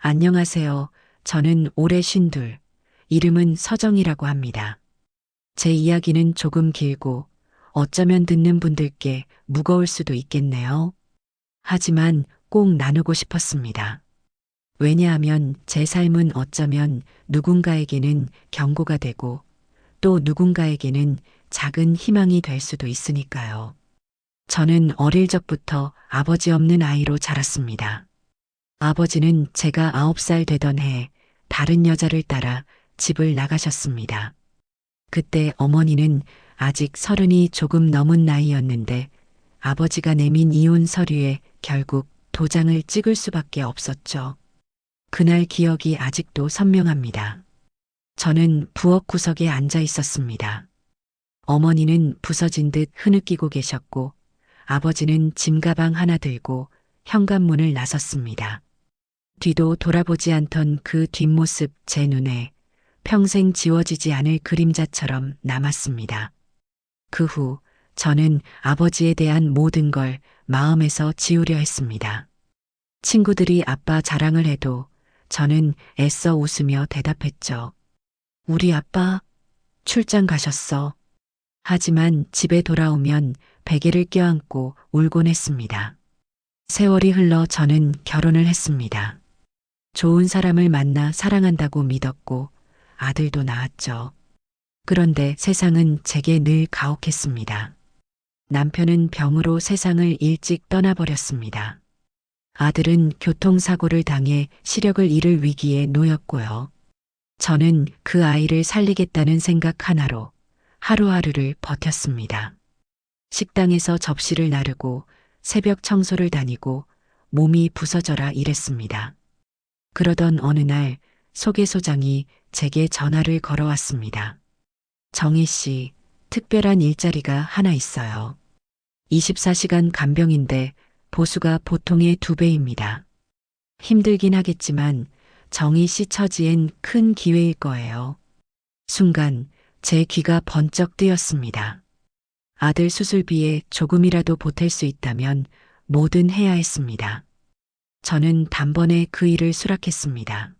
안녕하세요. 저는 올해 52, 이름은 서정이라고 합니다. 제 이야기는 조금 길고 어쩌면 듣는 분들께 무거울 수도 있겠네요. 하지만 꼭 나누고 싶었습니다. 왜냐하면 제 삶은 어쩌면 누군가에게는 경고가 되고 또 누군가에게는 작은 희망이 될 수도 있으니까요. 저는 어릴 적부터 아버지 없는 아이로 자랐습니다. 아버지는 제가 9살 되던 해에 다른 여자를 따라 집을 나가셨습니다. 그때 어머니는 아직 30이 조금 넘은 나이였는데 아버지가 내민 이혼 서류에 결국 도장을 찍을 수밖에 없었죠. 그날 기억이 아직도 선명합니다. 저는 부엌 구석에 앉아 있었습니다. 어머니는 부서진 듯 흐느끼고 계셨고 아버지는 짐가방 하나 들고 현관문을 나섰습니다. 뒤도 돌아보지 않던 그 뒷모습 제 눈에 평생 지워지지 않을 그림자처럼 남았습니다. 그 후 저는 아버지에 대한 모든 걸 마음에서 지우려 했습니다. 친구들이 아빠 자랑을 해도 저는 애써 웃으며 대답했죠. 우리 아빠 출장 가셨어. 하지만 집에 돌아오면 베개를 껴안고 울곤 했습니다. 세월이 흘러 저는 결혼을 했습니다. 좋은 사람을 만나 사랑한다고 믿었고 아들도 낳았죠. 그런데 세상은 제게 늘 가혹했습니다. 남편은 병으로 세상을 일찍 떠나버렸습니다. 아들은 교통사고를 당해 시력을 잃을 위기에 놓였고요. 저는 그 아이를 살리겠다는 생각 하나로 하루하루를 버텼습니다. 식당에서 접시를 나르고 새벽 청소를 다니고 몸이 부서져라 일했습니다. 그러던 어느 날 소개소장이 제게 전화를 걸어왔습니다. 정희 씨, 특별한 일자리가 하나 있어요. 24시간 간병인데 보수가 보통의 2배입니다. 힘들긴 하겠지만 정희 씨 처지엔 큰 기회일 거예요. 순간 제 귀가 번쩍 뜨였습니다. 아들 수술비에 조금이라도 보탤 수 있다면 뭐든 해야 했습니다. 저는 단번에 그 일을 수락했습니다.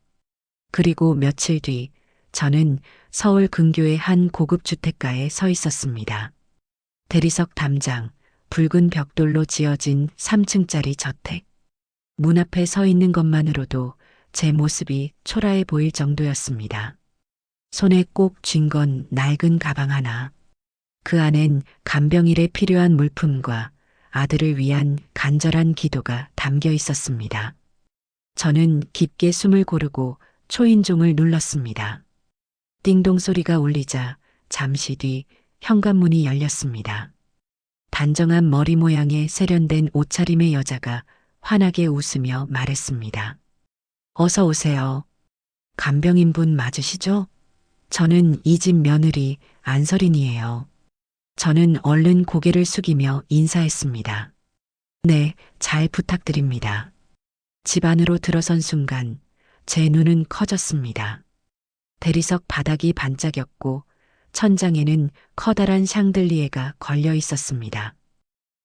그리고 며칠 뒤 저는 서울 근교의 한 고급 주택가에 서 있었습니다. 대리석 담장, 붉은 벽돌로 지어진 3층짜리 저택. 문 앞에 서 있는 것만으로도 제 모습이 초라해 보일 정도였습니다. 손에 꼭 쥔 건 낡은 가방 하나. 그 안엔 간병일에 필요한 물품과 아들을 위한 간절한 기도가 담겨 있었습니다. 저는 깊게 숨을 고르고 초인종을 눌렀습니다. 띵동 소리가 울리자 잠시 뒤 현관문이 열렸습니다. 단정한 머리 모양의 세련된 옷차림의 여자가 환하게 웃으며 말했습니다. 어서 오세요. 간병인분 맞으시죠? 저는 이 집 며느리 안설인이에요. 저는 얼른 고개를 숙이며 인사했습니다. 네, 잘 부탁드립니다. 집 안으로 들어선 순간 제 눈은 커졌습니다. 대리석 바닥이 반짝였고 천장에는 커다란 샹들리에가 걸려 있었습니다.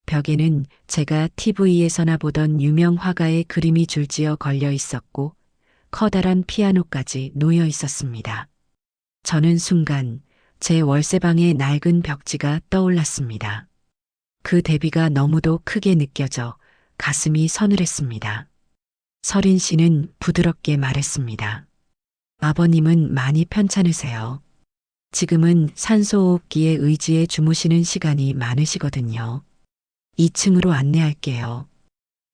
벽에는 제가 TV에서나 보던 유명 화가의 그림이 줄지어 걸려 있었고 커다란 피아노까지 놓여 있었습니다. 저는 순간 제 월세방의 낡은 벽지가 떠올랐습니다. 그 대비가 너무도 크게 느껴져 가슴이 서늘했습니다. 설인 씨는 부드럽게 말했습니다. 아버님은 많이 편찮으세요. 지금은 산소호흡기에 의지해 주무시는 시간이 많으시거든요. 2층으로 안내할게요.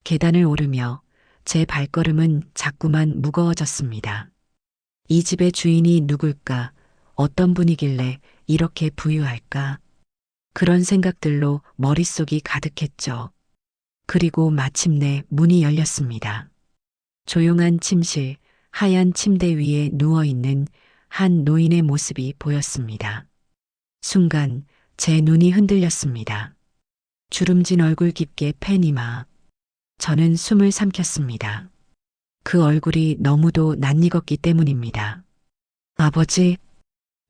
계단을 오르며 제 발걸음은 자꾸만 무거워졌습니다. 이 집의 주인이 누굴까? 어떤 분이길래 이렇게 부유할까? 그런 생각들로 머릿속이 가득했죠. 그리고 마침내 문이 열렸습니다. 조용한 침실, 하얀 침대 위에 누워있는 한 노인의 모습이 보였습니다. 순간 제 눈이 흔들렸습니다. 주름진 얼굴 깊게 팬 이마. 저는 숨을 삼켰습니다. 그 얼굴이 너무도 낯익었기 때문입니다. 아버지,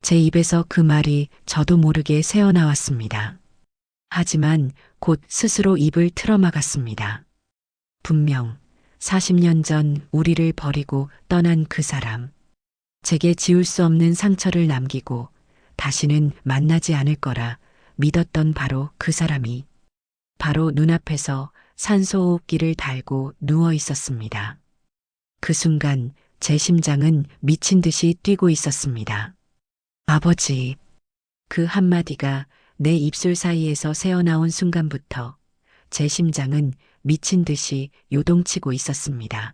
제 입에서 그 말이 저도 모르게 새어나왔습니다. 하지만 곧 스스로 입을 틀어막았습니다. 분명 40년 전 우리를 버리고 떠난 그 사람. 제게 지울 수 없는 상처를 남기고 다시는 만나지 않을 거라 믿었던 바로 그 사람이 바로 눈앞에서 산소호흡기를 달고 누워 있었습니다. 그 순간 제 심장은 미친 듯이 뛰고 있었습니다. 아버지. 그 한마디가 내 입술 사이에서 새어나온 순간부터 제 심장은 미친 듯이 요동치고 있었습니다.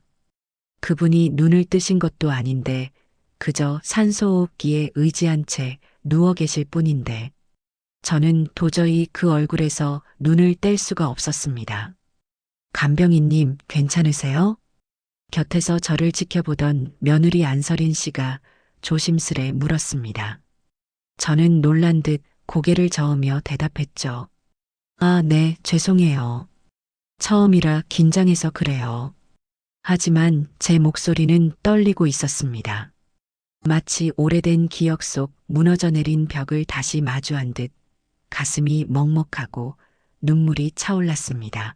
그분이 눈을 뜨신 것도 아닌데 그저 산소호흡기에 의지한 채 누워 계실 뿐인데 저는 도저히 그 얼굴에서 눈을 뗄 수가 없었습니다. 간병인님, 괜찮으세요? 곁에서 저를 지켜보던 며느리 안설인 씨가 조심스레 물었습니다. 저는 놀란 듯 고개를 저으며 대답했죠. 아, 네, 죄송해요. 처음이라 긴장해서 그래요. 하지만 제 목소리는 떨리고 있었습니다. 마치 오래된 기억 속 무너져 내린 벽을 다시 마주한 듯 가슴이 먹먹하고 눈물이 차올랐습니다.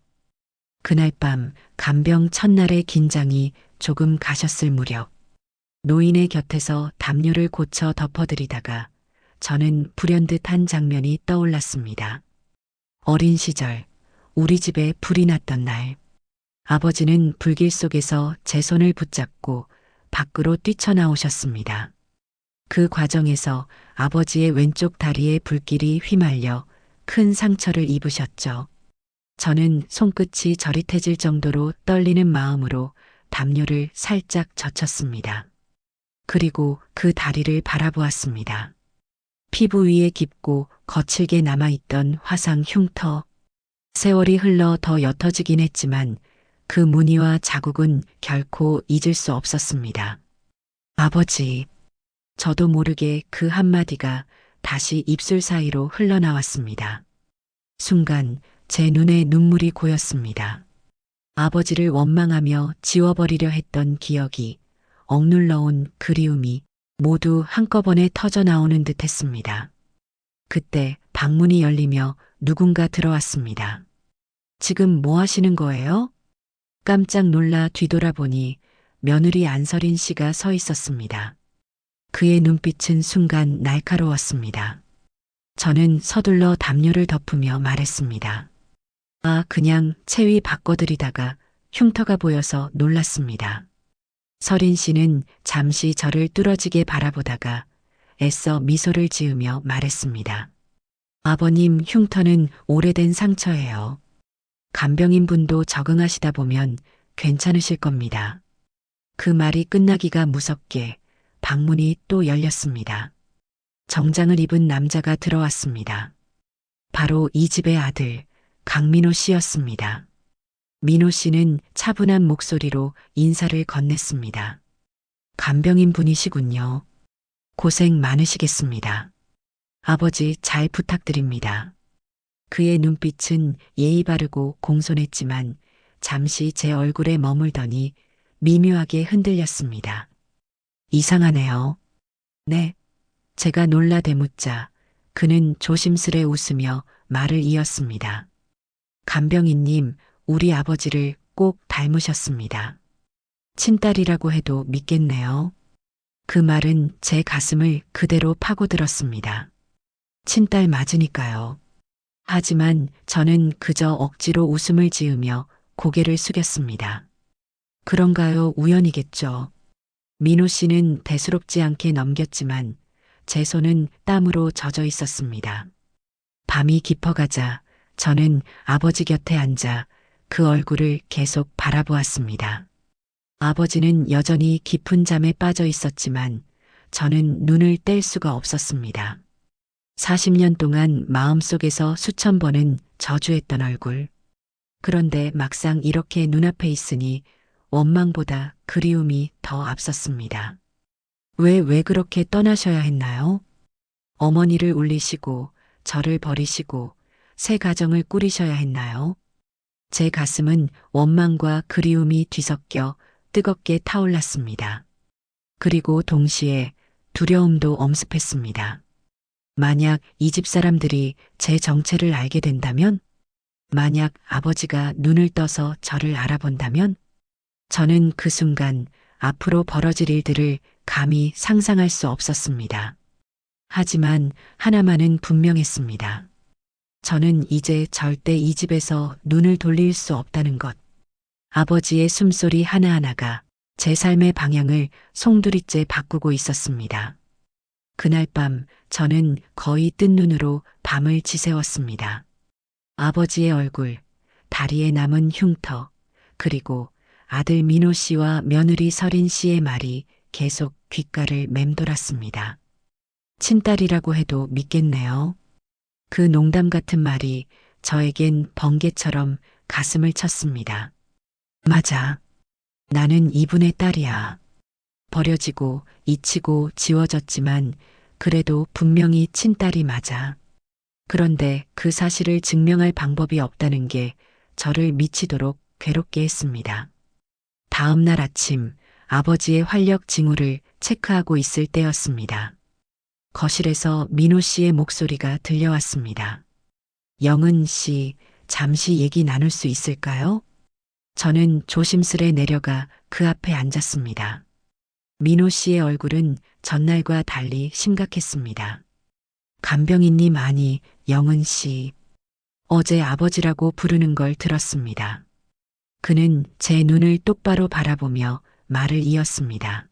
그날 밤 간병 첫날의 긴장이 조금 가셨을 무렵 노인의 곁에서 담요를 고쳐 덮어드리다가 저는 불현듯한 장면이 떠올랐습니다. 어린 시절 우리 집에 불이 났던 날 아버지는 불길 속에서 제 손을 붙잡고 밖으로 뛰쳐나오셨습니다. 그 과정에서 아버지의 왼쪽 다리에 불길이 휘말려 큰 상처를 입으셨죠. 저는 손끝이 저릿해질 정도로 떨리는 마음으로 담요를 살짝 젖혔습니다. 그리고 그 다리를 바라보았습니다. 피부 위에 깊고 거칠게 남아있던 화상 흉터. 세월이 흘러 더 옅어지긴 했지만 그 무늬와 자국은 결코 잊을 수 없었습니다. 아버지. 저도 모르게 그 한마디가 다시 입술 사이로 흘러나왔습니다. 순간 제 눈에 눈물이 고였습니다. 아버지를 원망하며 지워버리려 했던 기억이 억눌러온 그리움이 모두 한꺼번에 터져 나오는 듯 했습니다. 그때 방문이 열리며 누군가 들어왔습니다. 지금 뭐 하시는 거예요? 깜짝 놀라 뒤돌아보니 며느리 안설인 씨가 서 있었습니다. 그의 눈빛은 순간 날카로웠습니다. 저는 서둘러 담요를 덮으며 말했습니다. 아, 그냥 체위 바꿔드리다가 흉터가 보여서 놀랐습니다. 설인 씨는 잠시 저를 뚫어지게 바라보다가 애써 미소를 지으며 말했습니다. 아버님, 흉터는 오래된 상처예요. 간병인 분도 적응하시다 보면 괜찮으실 겁니다. 그 말이 끝나기가 무섭게 방문이 또 열렸습니다. 정장을 입은 남자가 들어왔습니다. 바로 이 집의 아들, 강민호 씨였습니다. 민호 씨는 차분한 목소리로 인사를 건넸습니다. 간병인 분이시군요. 고생 많으시겠습니다. 아버지 잘 부탁드립니다. 그의 눈빛은 예의 바르고 공손했지만 잠시 제 얼굴에 머물더니 미묘하게 흔들렸습니다. 이상하네요. 네. 제가 놀라 대묻자 그는 조심스레 웃으며 말을 이었습니다. 간병인님, 우리 아버지를 꼭 닮으셨습니다. 친딸이라고 해도 믿겠네요. 그 말은 제 가슴을 그대로 파고들었습니다. 친딸 맞으니까요. 하지만 저는 그저 억지로 웃음을 지으며 고개를 숙였습니다. 그런가요? 우연이겠죠. 민호 씨는 대수롭지 않게 넘겼지만 제 손은 땀으로 젖어 있었습니다. 밤이 깊어가자 저는 아버지 곁에 앉아 그 얼굴을 계속 바라보았습니다. 아버지는 여전히 깊은 잠에 빠져 있었지만 저는 눈을 뗄 수가 없었습니다. 40년 동안 마음속에서 수천 번은 저주했던 얼굴. 그런데 막상 이렇게 눈앞에 있으니 원망보다 그리움이 더 앞섰습니다. 왜 그렇게 떠나셔야 했나요? 어머니를 울리시고 저를 버리시고 새 가정을 꾸리셔야 했나요? 제 가슴은 원망과 그리움이 뒤섞여 뜨겁게 타올랐습니다. 그리고 동시에 두려움도 엄습했습니다. 만약 이 집 사람들이 제 정체를 알게 된다면? 만약 아버지가 눈을 떠서 저를 알아본다면? 저는 그 순간 앞으로 벌어질 일들을 감히 상상할 수 없었습니다. 하지만 하나만은 분명했습니다. 저는 이제 절대 이 집에서 눈을 돌릴 수 없다는 것. 아버지의 숨소리 하나하나가 제 삶의 방향을 송두리째 바꾸고 있었습니다. 그날 밤 저는 거의 뜬 눈으로 밤을 지새웠습니다. 아버지의 얼굴, 다리에 남은 흉터, 그리고 아들 민호 씨와 며느리 서린 씨의 말이 계속 귓가를 맴돌았습니다. 친딸이라고 해도 믿겠네요. 그 농담 같은 말이 저에겐 번개처럼 가슴을 쳤습니다. 맞아. 나는 이분의 딸이야. 버려지고 잊히고 지워졌지만 그래도 분명히 친딸이 맞아. 그런데 그 사실을 증명할 방법이 없다는 게 저를 미치도록 괴롭게 했습니다. 다음 날 아침 아버지의 활력 징후를 체크하고 있을 때였습니다. 거실에서 민호 씨의 목소리가 들려왔습니다. 영은 씨, 잠시 얘기 나눌 수 있을까요? 저는 조심스레 내려가 그 앞에 앉았습니다. 민호 씨의 얼굴은 전날과 달리 심각했습니다. 간병인님 아니, 영은 씨. 어제 아버지라고 부르는 걸 들었습니다. 그는 제 눈을 똑바로 바라보며 말을 이었습니다.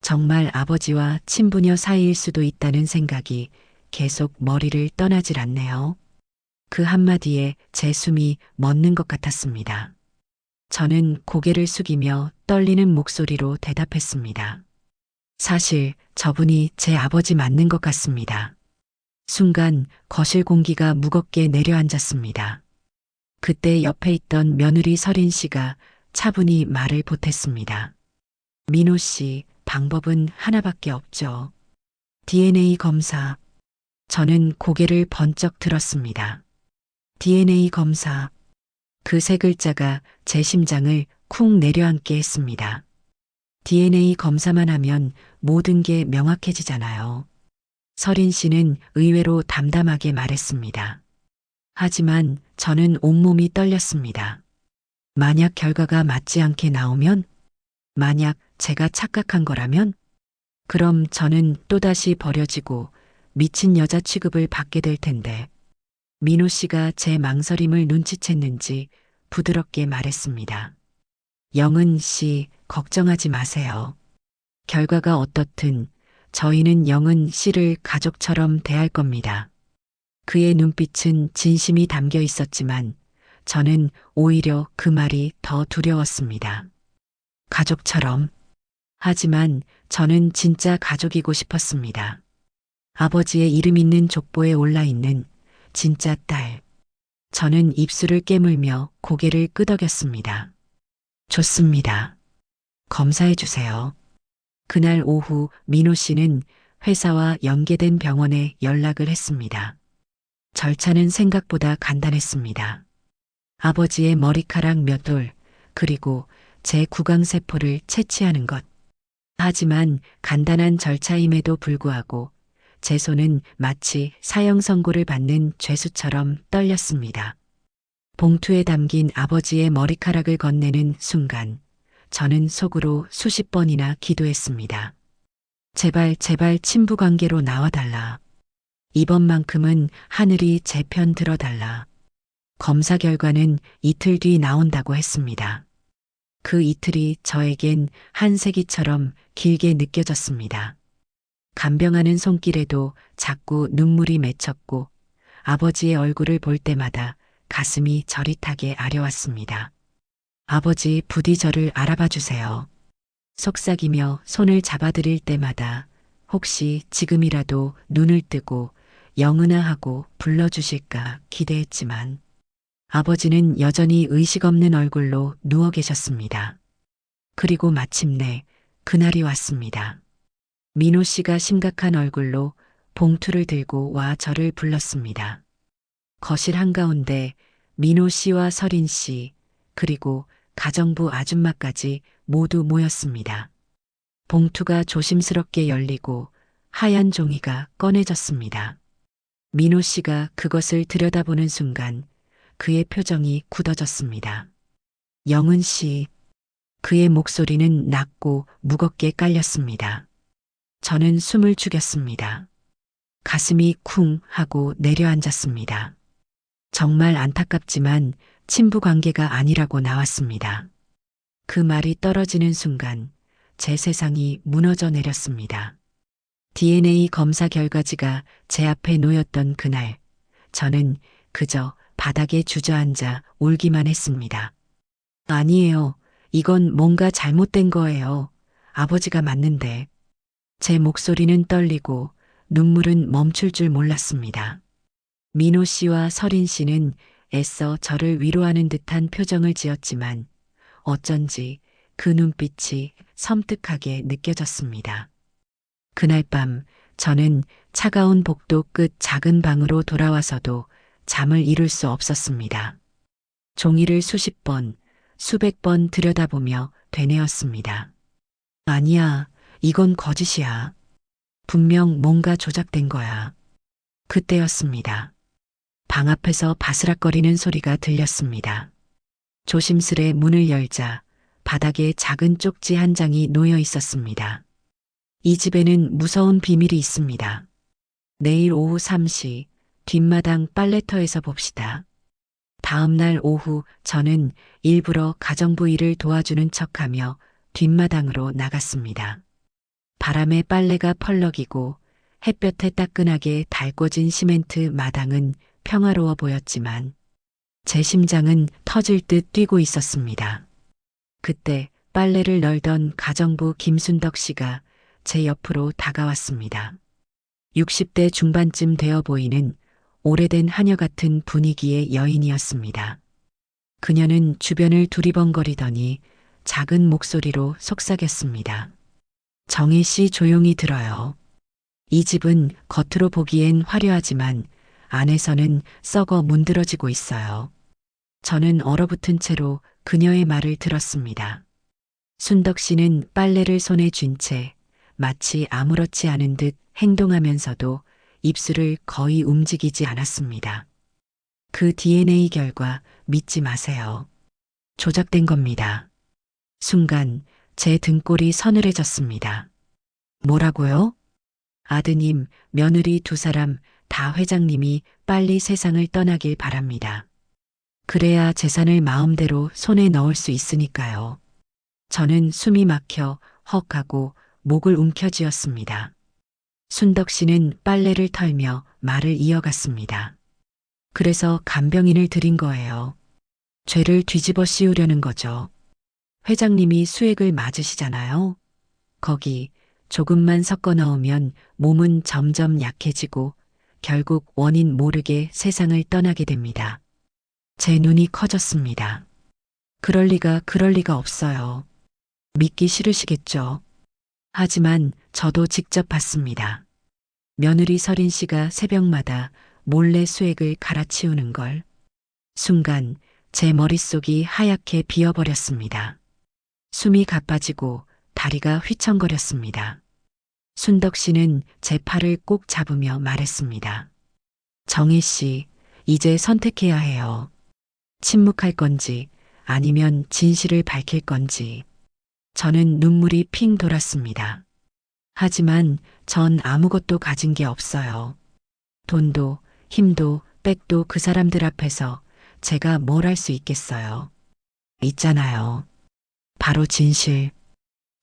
정말 아버지와 친부녀 사이일 수도 있다는 생각이 계속 머리를 떠나질 않네요. 그 한마디에 제 숨이 멎는 것 같았습니다. 저는 고개를 숙이며 떨리는 목소리로 대답했습니다. 사실 저분이 제 아버지 맞는 것 같습니다. 순간 거실 공기가 무겁게 내려앉았습니다. 그때 옆에 있던 며느리 서린 씨가 차분히 말을 보탰습니다. 민호 씨, 방법은 하나밖에 없죠. DNA 검사. 저는 고개를 번쩍 들었습니다. DNA 검사. 그 세 글자가 제 심장을 쿵 내려앉게 했습니다. DNA 검사만 하면 모든 게 명확해지잖아요. 서린 씨는 의외로 담담하게 말했습니다. 하지만 저는 온몸이 떨렸습니다. 만약 결과가 맞지 않게 나오면? 만약 제가 착각한 거라면? 그럼 저는 또다시 버려지고 미친 여자 취급을 받게 될 텐데. 민호 씨가 제 망설임을 눈치챘는지 부드럽게 말했습니다. 영은 씨, 걱정하지 마세요. 결과가 어떻든 저희는 영은 씨를 가족처럼 대할 겁니다. 그의 눈빛은 진심이 담겨 있었지만 저는 오히려 그 말이 더 두려웠습니다. 가족처럼. 하지만 저는 진짜 가족이고 싶었습니다. 아버지의 이름 있는 족보에 올라 있는 진짜 딸. 저는 입술을 깨물며 고개를 끄덕였습니다. 좋습니다. 검사해 주세요. 그날 오후 민호 씨는 회사와 연계된 병원에 연락을 했습니다. 절차는 생각보다 간단했습니다. 아버지의 머리카락 몇 올, 그리고 제 구강세포를 채취하는 것. 하지만 간단한 절차임에도 불구하고 제 손은 마치 사형 선고를 받는 죄수처럼 떨렸습니다. 봉투에 담긴 아버지의 머리카락을 건네는 순간 저는 속으로 수십 번이나 기도했습니다. 제발 제발 친부 관계로 나와달라. 이번만큼은 하늘이 제 편 들어달라. 검사 결과는 이틀 뒤 나온다고 했습니다. 그 이틀이 저에겐 한 세기처럼 길게 느껴졌습니다. 간병하는 손길에도 자꾸 눈물이 맺혔고 아버지의 얼굴을 볼 때마다 가슴이 저릿하게 아려왔습니다. 아버지 부디 저를 알아봐 주세요. 속삭이며 손을 잡아드릴 때마다 혹시 지금이라도 눈을 뜨고 영은아 하고 불러주실까 기대했지만 아버지는 여전히 의식 없는 얼굴로 누워 계셨습니다. 그리고 마침내 그날이 왔습니다. 민호 씨가 심각한 얼굴로 봉투를 들고 와 저를 불렀습니다. 거실 한가운데 민호 씨와 서린 씨, 그리고 가정부 아줌마까지 모두 모였습니다. 봉투가 조심스럽게 열리고 하얀 종이가 꺼내졌습니다. 민호 씨가 그것을 들여다보는 순간 그의 표정이 굳어졌습니다. 영은 씨, 그의 목소리는 낮고 무겁게 깔렸습니다. 저는 숨을 죽였습니다. 가슴이 쿵 하고 내려앉았습니다. 정말 안타깝지만 친부 관계가 아니라고 나왔습니다. 그 말이 떨어지는 순간 제 세상이 무너져 내렸습니다. DNA 검사 결과지가 제 앞에 놓였던 그날, 저는 그저 바닥에 주저앉아 울기만 했습니다. 아니에요. 이건 뭔가 잘못된 거예요. 아버지가 맞는데. 제 목소리는 떨리고 눈물은 멈출 줄 몰랐습니다. 민호 씨와 서린 씨는 애써 저를 위로하는 듯한 표정을 지었지만 어쩐지 그 눈빛이 섬뜩하게 느껴졌습니다. 그날 밤 저는 차가운 복도 끝 작은 방으로 돌아와서도 잠을 이룰 수 없었습니다. 종이를 수십 번, 수백 번 들여다보며 되뇌었습니다. 아니야, 이건 거짓이야. 분명 뭔가 조작된 거야. 그때였습니다. 방 앞에서 바스락거리는 소리가 들렸습니다. 조심스레 문을 열자 바닥에 작은 쪽지 한 장이 놓여 있었습니다. 이 집에는 무서운 비밀이 있습니다. 내일 오후 3시 뒷마당 빨래터에서 봅시다. 다음 날 오후 저는 일부러 가정부 일을 도와주는 척하며 뒷마당으로 나갔습니다. 바람에 빨래가 펄럭이고 햇볕에 따끈하게 달궈진 시멘트 마당은 평화로워 보였지만 제 심장은 터질 듯 뛰고 있었습니다. 그때 빨래를 널던 가정부 김순덕 씨가 제 옆으로 다가왔습니다. 60대 중반쯤 되어 보이는 오래된 하녀 같은 분위기의 여인이었습니다. 그녀는 주변을 두리번거리더니 작은 목소리로 속삭였습니다. 정혜 씨 조용히 들어요. 이 집은 겉으로 보기엔 화려하지만 안에서는 썩어 문드러지고 있어요. 저는 얼어붙은 채로 그녀의 말을 들었습니다. 순덕 씨는 빨래를 손에 쥔 채 마치 아무렇지 않은 듯 행동하면서도 입술을 거의 움직이지 않았습니다. 그 DNA 결과 믿지 마세요. 조작된 겁니다. 순간 제 등골이 서늘해졌습니다. 뭐라고요? 아드님, 며느리 두 사람 다 회장님이 빨리 세상을 떠나길 바랍니다. 그래야 재산을 마음대로 손에 넣을 수 있으니까요. 저는 숨이 막혀 헉하고 목을 움켜쥐었습니다. 순덕 씨는 빨래를 털며 말을 이어갔습니다. 그래서 간병인을 들인 거예요. 죄를 뒤집어 씌우려는 거죠. 회장님이 수액을 맞으시잖아요. 거기 조금만 섞어 넣으면 몸은 점점 약해지고 결국 원인 모르게 세상을 떠나게 됩니다. 제 눈이 커졌습니다. 그럴 리가 없어요. 믿기 싫으시겠죠. 하지만 저도 직접 봤습니다. 며느리 서린 씨가 새벽마다 몰래 수액을 갈아치우는 걸. 순간 제 머릿속이 하얗게 비어버렸습니다. 숨이 가빠지고 다리가 휘청거렸습니다. 순덕 씨는 제 팔을 꼭 잡으며 말했습니다. 정혜 씨, 이제 선택해야 해요. 침묵할 건지 아니면 진실을 밝힐 건지. 저는 눈물이 핑 돌았습니다. 하지만 전 아무것도 가진 게 없어요. 돈도 힘도 백도 그 사람들 앞에서 제가 뭘 할 수 있겠어요. 있잖아요. 바로 진실.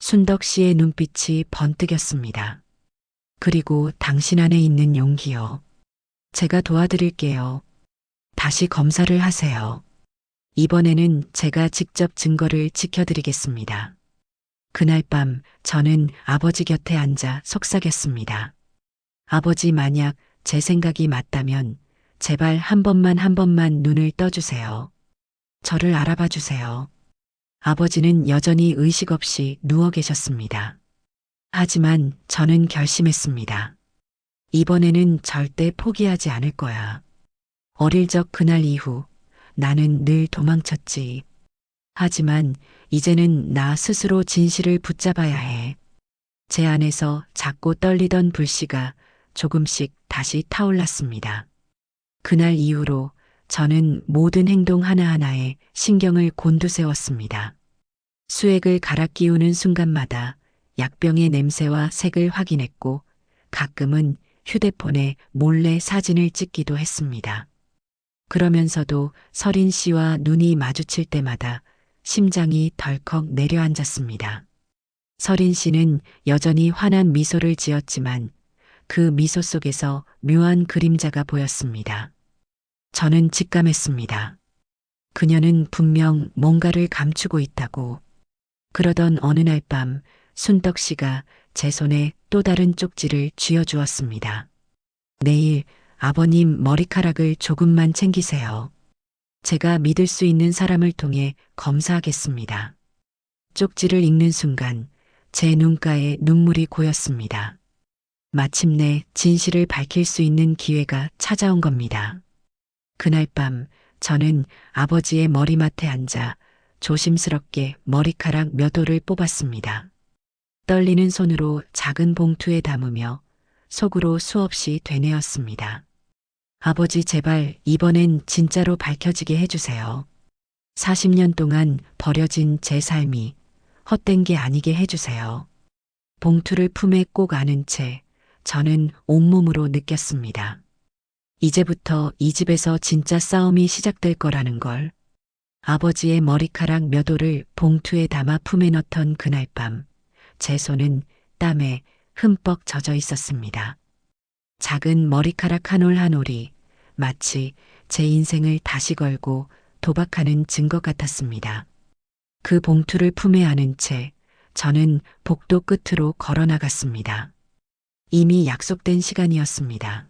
순덕 씨의 눈빛이 번뜩였습니다. 그리고 당신 안에 있는 용기요. 제가 도와드릴게요. 다시 검사를 하세요. 이번에는 제가 직접 증거를 지켜드리겠습니다. 그날 밤 저는 아버지 곁에 앉아 속삭였습니다. 아버지, 만약 제 생각이 맞다면 제발 한 번만 눈을 떠주세요. 저를 알아봐 주세요. 아버지는 여전히 의식 없이 누워 계셨습니다. 하지만 저는 결심했습니다. 이번에는 절대 포기하지 않을 거야. 어릴 적 그날 이후 나는 늘 도망쳤지. 하지만 이제는 나 스스로 진실을 붙잡아야 해. 제 안에서 작고 떨리던 불씨가 조금씩 다시 타올랐습니다. 그날 이후로 저는 모든 행동 하나하나에 신경을 곤두세웠습니다. 수액을 갈아 끼우는 순간마다 약병의 냄새와 색을 확인했고 가끔은 휴대폰에 몰래 사진을 찍기도 했습니다. 그러면서도 서린 씨와 눈이 마주칠 때마다 심장이 덜컥 내려앉았습니다. 서린 씨는 여전히 환한 미소를 지었지만 그 미소 속에서 묘한 그림자가 보였습니다. 저는 직감했습니다. 그녀는 분명 뭔가를 감추고 있다고. 그러던 어느 날 밤 순덕 씨가 제 손에 또 다른 쪽지를 쥐어주었습니다. 내일 아버님 머리카락을 조금만 챙기세요. 제가 믿을 수 있는 사람을 통해 검사하겠습니다. 쪽지를 읽는 순간 제 눈가에 눈물이 고였습니다. 마침내 진실을 밝힐 수 있는 기회가 찾아온 겁니다. 그날 밤 저는 아버지의 머리맡에 앉아 조심스럽게 머리카락 몇 올을 뽑았습니다. 떨리는 손으로 작은 봉투에 담으며 속으로 수없이 되뇌었습니다. 아버지 제발 이번엔 진짜로 밝혀지게 해주세요. 40년 동안 버려진 제 삶이 헛된 게 아니게 해주세요. 봉투를 품에 꼭 안은 채 저는 온몸으로 느꼈습니다. 이제부터 이 집에서 진짜 싸움이 시작될 거라는 걸. 아버지의 머리카락 몇 올을 봉투에 담아 품에 넣던 그날 밤, 제 손은 땀에 흠뻑 젖어 있었습니다. 작은 머리카락 한 올 한 올이 마치 제 인생을 다시 걸고 도박하는 증거 같았습니다. 그 봉투를 품에 안은 채 저는 복도 끝으로 걸어 나갔습니다. 이미 약속된 시간이었습니다.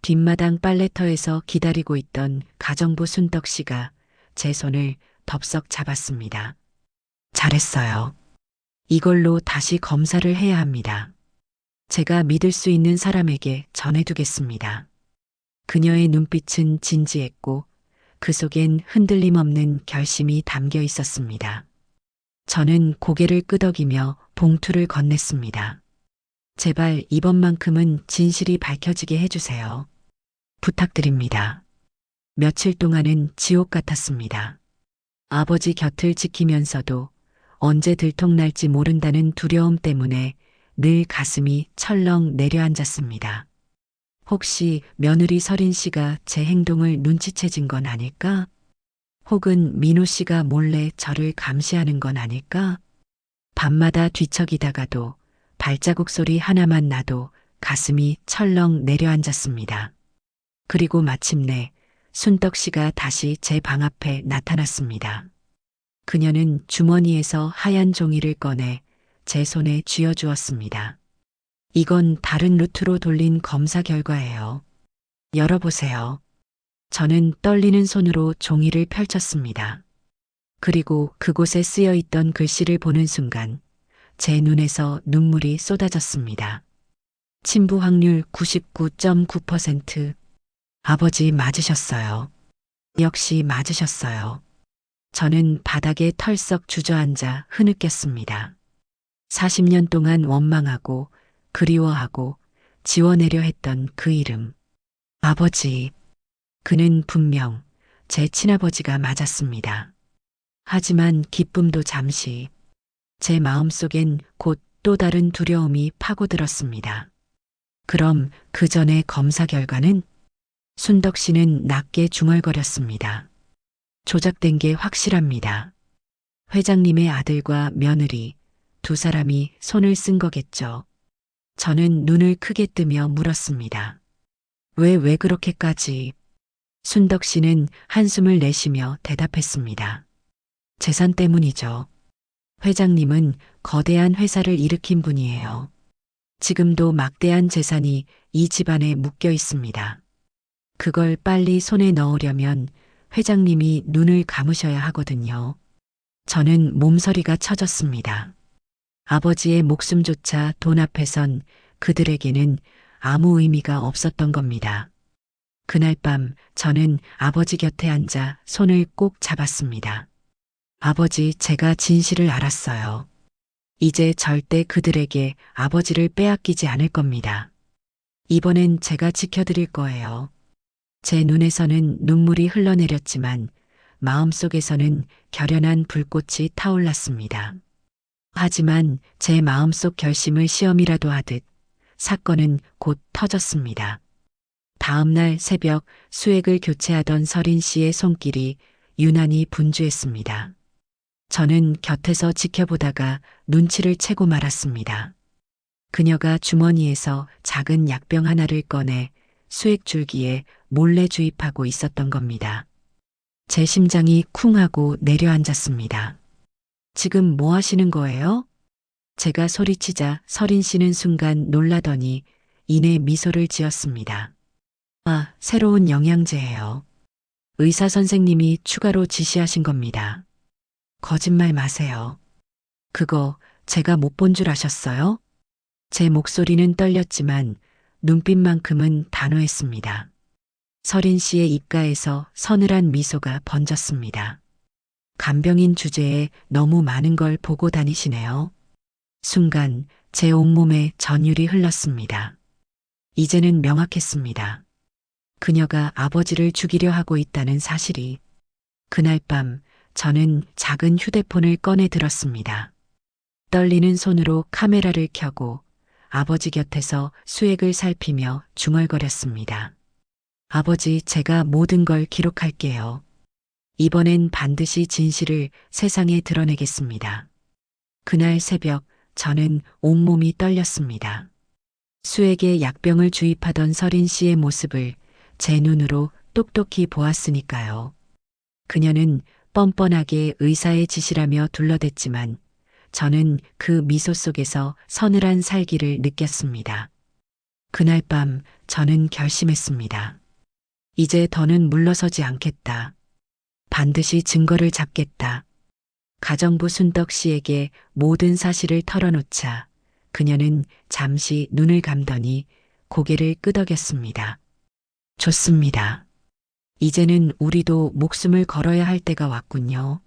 뒷마당 빨래터에서 기다리고 있던 가정부 순덕 씨가 제 손을 덥석 잡았습니다. 잘했어요. 이걸로 다시 검사를 해야 합니다. 제가 믿을 수 있는 사람에게 전해두겠습니다. 그녀의 눈빛은 진지했고 그 속엔 흔들림 없는 결심이 담겨 있었습니다. 저는 고개를 끄덕이며 봉투를 건넸습니다. 제발 이번만큼은 진실이 밝혀지게 해주세요. 부탁드립니다. 며칠 동안은 지옥 같았습니다. 아버지 곁을 지키면서도 언제 들통날지 모른다는 두려움 때문에 늘 가슴이 철렁 내려앉았습니다. 혹시 며느리 서린 씨가 제 행동을 눈치채진 건 아닐까? 혹은 민호 씨가 몰래 저를 감시하는 건 아닐까? 밤마다 뒤척이다가도 발자국 소리 하나만 나도 가슴이 철렁 내려앉았습니다. 그리고 마침내 순덕 씨가 다시 제 방 앞에 나타났습니다. 그녀는 주머니에서 하얀 종이를 꺼내 제 손에 쥐어주었습니다. 이건 다른 루트로 돌린 검사 결과예요. 열어보세요. 저는 떨리는 손으로 종이를 펼쳤습니다. 그리고 그곳에 쓰여 있던 글씨를 보는 순간 제 눈에서 눈물이 쏟아졌습니다. 친부 확률 99.9%. 아버지 맞으셨어요. 역시 맞으셨어요. 저는 바닥에 털썩 주저앉아 흐느꼈습니다. 40년 동안 원망하고 그리워하고 지워내려 했던 그 이름. 아버지. 그는 분명 제 친아버지가 맞았습니다. 하지만 기쁨도 잠시. 제 마음속엔 곧 또 다른 두려움이 파고들었습니다. 그럼 그 전의 검사 결과는? 순덕 씨는 낮게 중얼거렸습니다. 조작된 게 확실합니다. 회장님의 아들과 며느리 두 사람이 손을 쓴 거겠죠. 저는 눈을 크게 뜨며 물었습니다. 왜 그렇게까지? 순덕 씨는 한숨을 내쉬며 대답했습니다. 재산 때문이죠. 회장님은 거대한 회사를 일으킨 분이에요. 지금도 막대한 재산이 이 집안에 묶여 있습니다. 그걸 빨리 손에 넣으려면 회장님이 눈을 감으셔야 하거든요. 저는 몸서리가 쳐졌습니다. 아버지의 목숨조차 돈 앞에선 그들에게는 아무 의미가 없었던 겁니다. 그날 밤 저는 아버지 곁에 앉아 손을 꼭 잡았습니다. 아버지, 제가 진실을 알았어요. 이제 절대 그들에게 아버지를 빼앗기지 않을 겁니다. 이번엔 제가 지켜드릴 거예요. 제 눈에서는 눈물이 흘러내렸지만 마음속에서는 결연한 불꽃이 타올랐습니다. 하지만 제 마음속 결심을 시험이라도 하듯 사건은 곧 터졌습니다. 다음 날 새벽 수액을 교체하던 서린 씨의 손길이 유난히 분주했습니다. 저는 곁에서 지켜보다가 눈치를 채고 말았습니다. 그녀가 주머니에서 작은 약병 하나를 꺼내 수액 줄기에 몰래 주입하고 있었던 겁니다. 제 심장이 쿵 하고 내려앉았습니다. 지금 뭐 하시는 거예요? 제가 소리치자 서린 씨는 순간 놀라더니 이내 미소를 지었습니다. 아, 새로운 영양제예요. 의사 선생님이 추가로 지시하신 겁니다. 거짓말 마세요. 그거 제가 못 본 줄 아셨어요? 제 목소리는 떨렸지만 눈빛만큼은 단호했습니다. 서린 씨의 입가에서 서늘한 미소가 번졌습니다. 간병인 주제에 너무 많은 걸 보고 다니시네요. 순간 제 온몸에 전율이 흘렀습니다. 이제는 명확했습니다. 그녀가 아버지를 죽이려 하고 있다는 사실이. 그날 밤 저는 작은 휴대폰을 꺼내 들었습니다. 떨리는 손으로 카메라를 켜고 아버지 곁에서 수액을 살피며 중얼거렸습니다. 아버지, 제가 모든 걸 기록할게요. 이번엔 반드시 진실을 세상에 드러내겠습니다. 그날 새벽 저는 온몸이 떨렸습니다. 수액에 약병을 주입하던 서린 씨의 모습을 제 눈으로 똑똑히 보았으니까요. 그녀는 뻔뻔하게 의사의 지시라며 둘러댔지만 저는 그 미소 속에서 서늘한 살기를 느꼈습니다. 그날 밤 저는 결심했습니다. 이제 더는 물러서지 않겠다. 반드시 증거를 잡겠다. 가정부 순덕 씨에게 모든 사실을 털어놓자 그녀는 잠시 눈을 감더니 고개를 끄덕였습니다. 좋습니다. 이제는 우리도 목숨을 걸어야 할 때가 왔군요.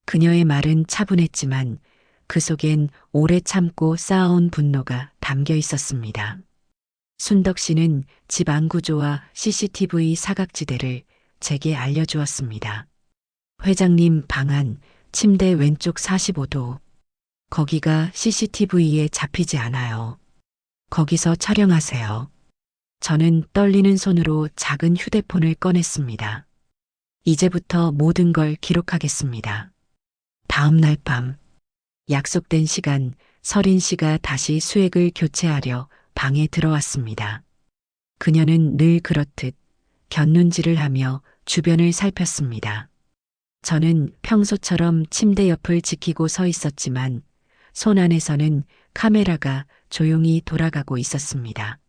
그녀의 말은 차분했지만 그 속엔 오래 참고 쌓아온 분노가 담겨 있었습니다. 순덕 씨는 집 안구조와 CCTV 사각지대를 제게 알려주었습니다. 회장님 방 안, 침대 왼쪽 45도. 거기가 CCTV에 잡히지 않아요. 거기서 촬영하세요. 저는 떨리는 손으로 작은 휴대폰을 꺼냈습니다. 이제부터 모든 걸 기록하겠습니다. 다음 날 밤, 약속된 시간, 서린 씨가 다시 수액을 교체하려 방에 들어왔습니다. 그녀는 늘 그렇듯 곁눈질을 하며 주변을 살폈습니다. 저는 평소처럼 침대 옆을 지키고 서 있었지만 손 안에서는 카메라가 조용히 돌아가고 있었습니다.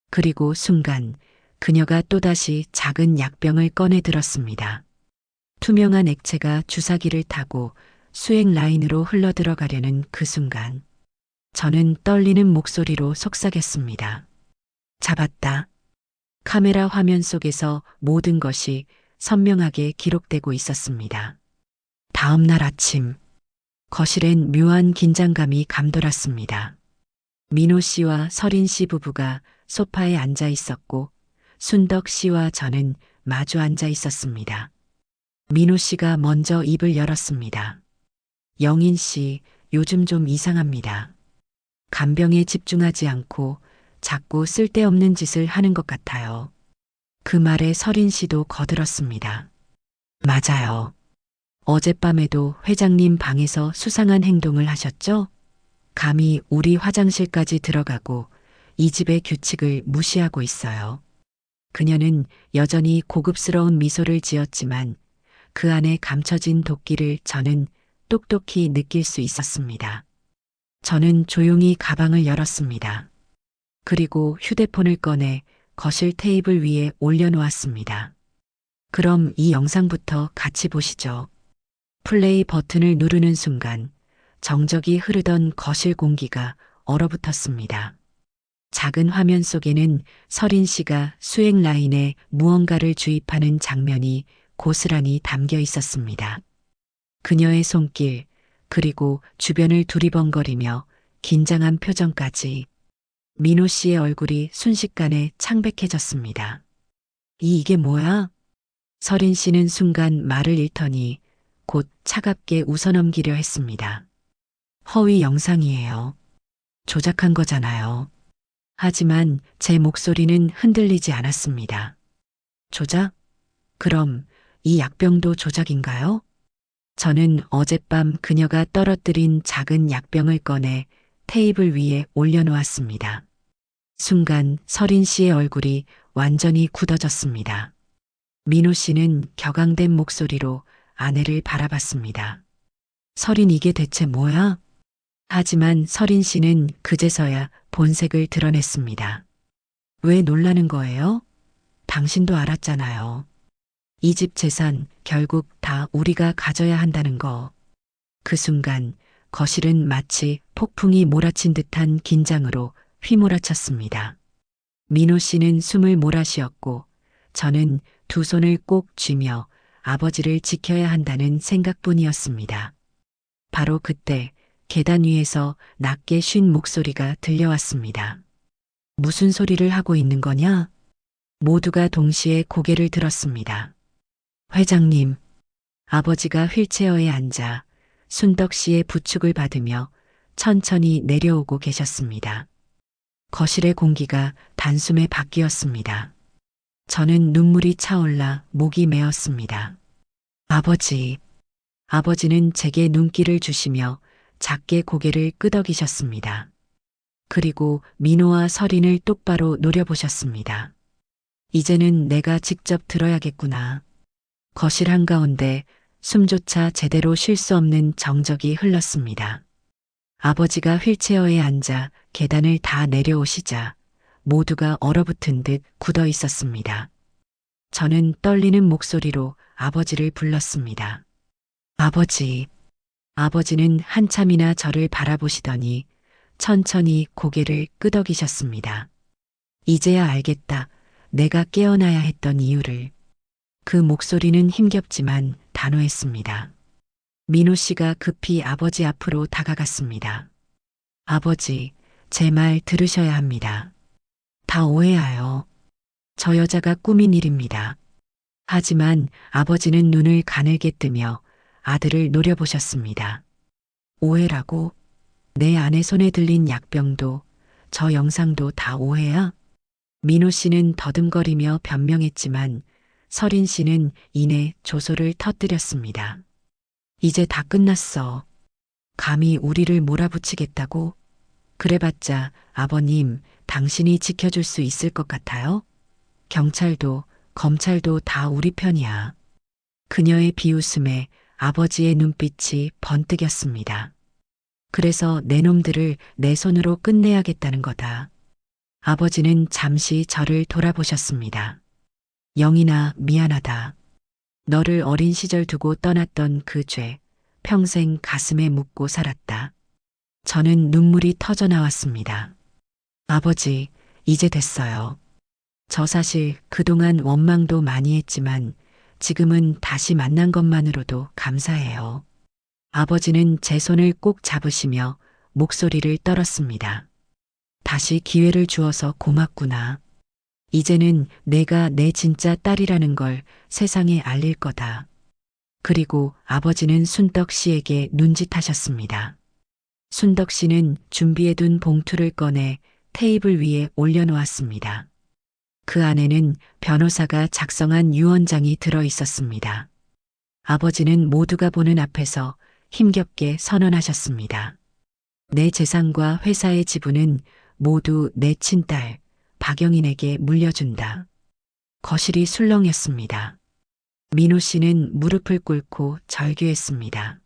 그리고 순간 그녀가 또다시 작은 약병을 꺼내 들었습니다. 투명한 액체가 주사기를 타고 수액 라인으로 흘러들어가려는 그 순간 저는 떨리는 목소리로 속삭였습니다. 잡았다. 카메라 화면 속에서 모든 것이 선명하게 기록되고 있었습니다. 다음 날 아침, 거실엔 묘한 긴장감이 감돌았습니다. 민호 씨와 서린 씨 부부가 소파에 앉아 있었고 순덕 씨와 저는 마주 앉아 있었습니다. 민호 씨가 먼저 입을 열었습니다. 영인 씨, 요즘 좀 이상합니다. 간병에 집중하지 않고 자꾸 쓸데없는 짓을 하는 것 같아요. 그 말에 서린 씨도 거들었습니다. 맞아요. 어젯밤에도 회장님 방에서 수상한 행동을 하셨죠? 감히 우리 화장실까지 들어가고 이 집의 규칙을 무시하고 있어요. 그녀는 여전히 고급스러운 미소를 지었지만 그 안에 감춰진 도끼를 저는 똑똑히 느낄 수 있었습니다. 저는 조용히 가방을 열었습니다. 그리고 휴대폰을 꺼내 거실 테이블 위에 올려놓았습니다. 그럼 이 영상부터 같이 보시죠. 플레이 버튼을 누르는 순간 정적이 흐르던 거실 공기가 얼어붙었습니다. 작은 화면 속에는 서린 씨가 수액 라인에 무언가를 주입하는 장면이 고스란히 담겨 있었습니다. 그녀의 손길, 그리고 주변을 두리번거리며 긴장한 표정까지. 민호 씨의 얼굴이 순식간에 창백해졌습니다. 이게 뭐야? 서린 씨는 순간 말을 잃더니 곧 차갑게 웃어넘기려 했습니다. 허위 영상이에요. 조작한 거잖아요. 하지만 제 목소리는 흔들리지 않았습니다. 조작? 그럼 이 약병도 조작인가요? 저는 어젯밤 그녀가 떨어뜨린 작은 약병을 꺼내 테이블 위에 올려놓았습니다. 순간 서린 씨의 얼굴이 완전히 굳어졌습니다. 민호 씨는 격앙된 목소리로 아내를 바라봤습니다. 서린 이게 대체 뭐야? 하지만 서린 씨는 그제서야 본색을 드러냈습니다. 왜 놀라는 거예요? 당신도 알았잖아요. 이 집 재산 결국 다 우리가 가져야 한다는 거. 그 순간 거실은 마치 폭풍이 몰아친 듯한 긴장으로 휘몰아쳤습니다. 민호 씨는 숨을 몰아쉬었고 저는 두 손을 꼭 쥐며 아버지를 지켜야 한다는 생각뿐이었습니다. 바로 그때 계단 위에서 낮게 쉰 목소리가 들려왔습니다. 무슨 소리를 하고 있는 거냐? 모두가 동시에 고개를 들었습니다. 회장님, 아버지가 휠체어에 앉아 순덕 씨의 부축을 받으며 천천히 내려오고 계셨습니다. 거실의 공기가 단숨에 바뀌었습니다. 저는 눈물이 차올라 목이 메었습니다. 아버지, 아버지는 제게 눈길을 주시며 작게 고개를 끄덕이셨습니다. 그리고 민호와 서린을 똑바로 노려보셨습니다. 이제는 내가 직접 들어야겠구나. 거실 한가운데 숨조차 제대로 쉴 수 없는 정적이 흘렀습니다. 아버지가 휠체어에 앉아 계단을 다 내려오시자 모두가 얼어붙은 듯 굳어 있었습니다. 저는 떨리는 목소리로 아버지를 불렀습니다. 아버지. 아버지는 한참이나 저를 바라보시더니 천천히 고개를 끄덕이셨습니다. 이제야 알겠다. 내가 깨어나야 했던 이유를. 그 목소리는 힘겹지만 단호했습니다. 민호 씨가 급히 아버지 앞으로 다가갔습니다. 아버지, 제 말 들으셔야 합니다. 다 오해하여. 저 여자가 꾸민 일입니다. 하지만 아버지는 눈을 가늘게 뜨며 아들을 노려보셨습니다. 오해라고? 내 아내 손에 들린 약병도 저 영상도 다 오해야? 민호 씨는 더듬거리며 변명했지만 서린 씨는 이내 조소를 터뜨렸습니다. 이제 다 끝났어. 감히 우리를 몰아붙이겠다고? 그래봤자 아버님, 당신이 지켜줄 수 있을 것 같아요? 경찰도 검찰도 다 우리 편이야. 그녀의 비웃음에 아버지의 눈빛이 번뜩였습니다. 그래서 내 놈들을 내 손으로 끝내야겠다는 거다. 아버지는 잠시 저를 돌아보셨습니다. 영인아, 미안하다. 너를 어린 시절 두고 떠났던 그 죄, 평생 가슴에 묻고 살았다. 저는 눈물이 터져 나왔습니다. 아버지, 이제 됐어요. 저 사실 그동안 원망도 많이 했지만 지금은 다시 만난 것만으로도 감사해요. 아버지는 제 손을 꼭 잡으시며 목소리를 떨었습니다. 다시 기회를 주어서 고맙구나. 이제는 내가 내 진짜 딸이라는 걸 세상에 알릴 거다. 그리고 아버지는 순덕 씨에게 눈짓하셨습니다. 순덕 씨는 준비해둔 봉투를 꺼내 테이블 위에 올려놓았습니다. 그 안에는 변호사가 작성한 유언장이 들어 있었습니다. 아버지는 모두가 보는 앞에서 힘겹게 선언하셨습니다. 내 재산과 회사의 지분은 모두 내 친딸 박영인에게 물려준다. 거실이 술렁였습니다. 민호 씨는 무릎을 꿇고 절규했습니다.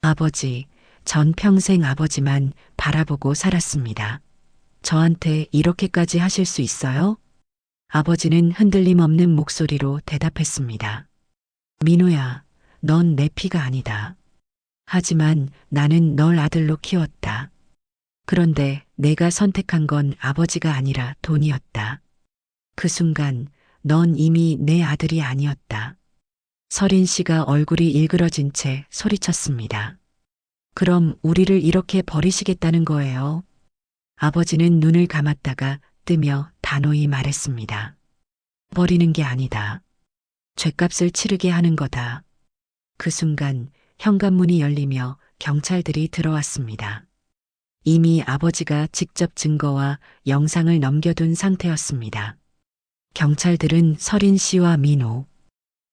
아버지, 전 평생 아버지만 바라보고 살았습니다. 저한테 이렇게까지 하실 수 있어요? 아버지는 흔들림 없는 목소리로 대답했습니다. 민호야, 넌 내 피가 아니다. 하지만 나는 널 아들로 키웠다. 그런데 내가 선택한 건 아버지가 아니라 돈이었다. 그 순간 넌 이미 내 아들이 아니었다. 서린 씨가 얼굴이 일그러진 채 소리쳤습니다. 그럼 우리를 이렇게 버리시겠다는 거예요? 아버지는 눈을 감았다가 뜨며 단호히 말했습니다. 버리는 게 아니다. 죗값을 치르게 하는 거다. 그 순간 현관문이 열리며 경찰들이 들어왔습니다. 이미 아버지가 직접 증거와 영상을 넘겨둔 상태였습니다. 경찰들은 서린 씨와 민호,